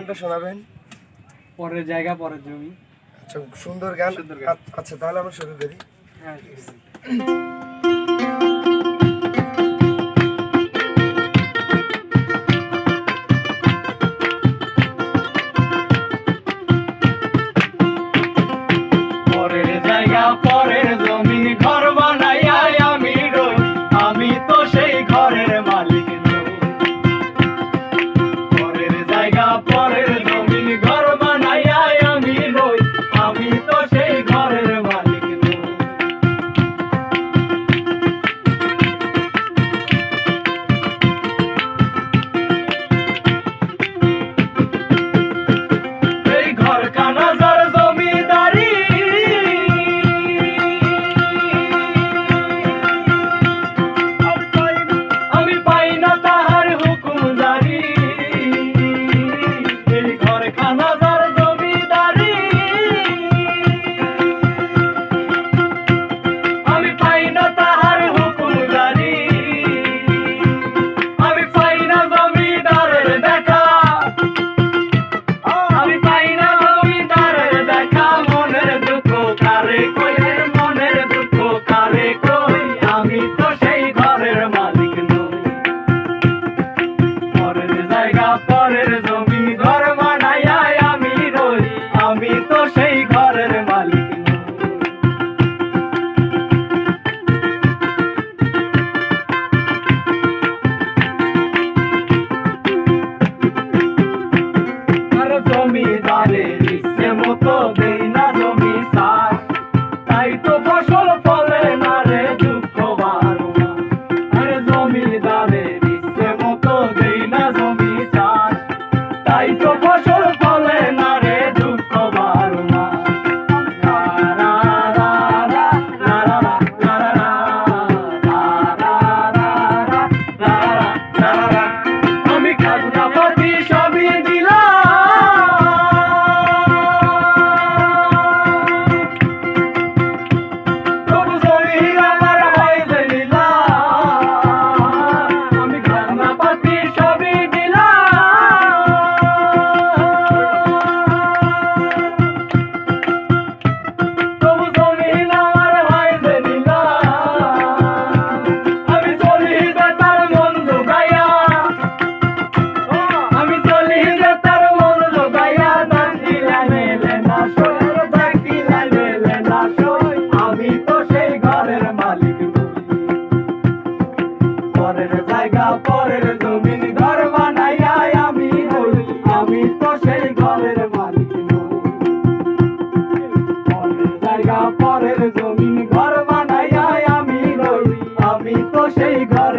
গানটা শোনাবেন? পরের জায়গা পরের জমি। আচ্ছা, সুন্দর গান। আচ্ছা, তাহলে আমরা শুরু করি। হ্যাঁ। পরের জায়গা পরের জমি, ঘর বানাইয়া আমি রই, আমি তো সেই ঘরের মালিক নই। পরের জায়গা পরের জমি, ঘর বানাইয়া আমি রই, আমি তো সেই ঘরের মালিক নই। এই ঘর কানা যার জমিদারি, আমি পাই না তাহার হুকুম জারি। এই ঘর খানা যার জমিদারি, আমি পাই না তাহার হুকুম জারি। আমি পাই না জমিদারের দেখা, আমি পাই না জমিদারের দেখা। মনের দুঃখ কারে কই, মনের দুঃখ কারে কই, আমি তো সেই ঘরের মালিক নই। পরের জায়গা পরের জমি, ঘর বানাইয়া আমি রই, আমি তো সেই ঘরের মালিক নই। আর জমিদারের ইচ্ছে মতো দেই না জমি চাষ, তাই তো ফসল ফলে না রে দুঃখ বারো মাস। আর জমিদারের ইচ্ছে মতো দেই না জমি চাষ, তাই তো ফসল ফলে না রে দুঃখ বারো মাস। রা রা রা রা রা রা রা রা রা রা রা রা রা রা। আমি খাজনা পাতি সবই দিলাম, তবু জমি আমার হয় যে নিলাম। আমি খাজনা পাতি সবই দিলাম, তবু জমি আমার হয় যে নিলাম। আমি চলি যে তার মন জোগাইয়া, আমি চলি যে তার মন জোগাইয়া, ডাকিলা মেলে না সই, ডাকিলা মেলে না সই, আমি তো সেই ঘরের মালিক নই। পরের জায়গা পরের জমিন, ঘর বানাইয়া আমি রই, আমি তো সেই ঘরের মালিক নই। পরের জায়গা পরের জমিন, ঘর বানাইয়া আমি রই, আমি তো সেই ঘরের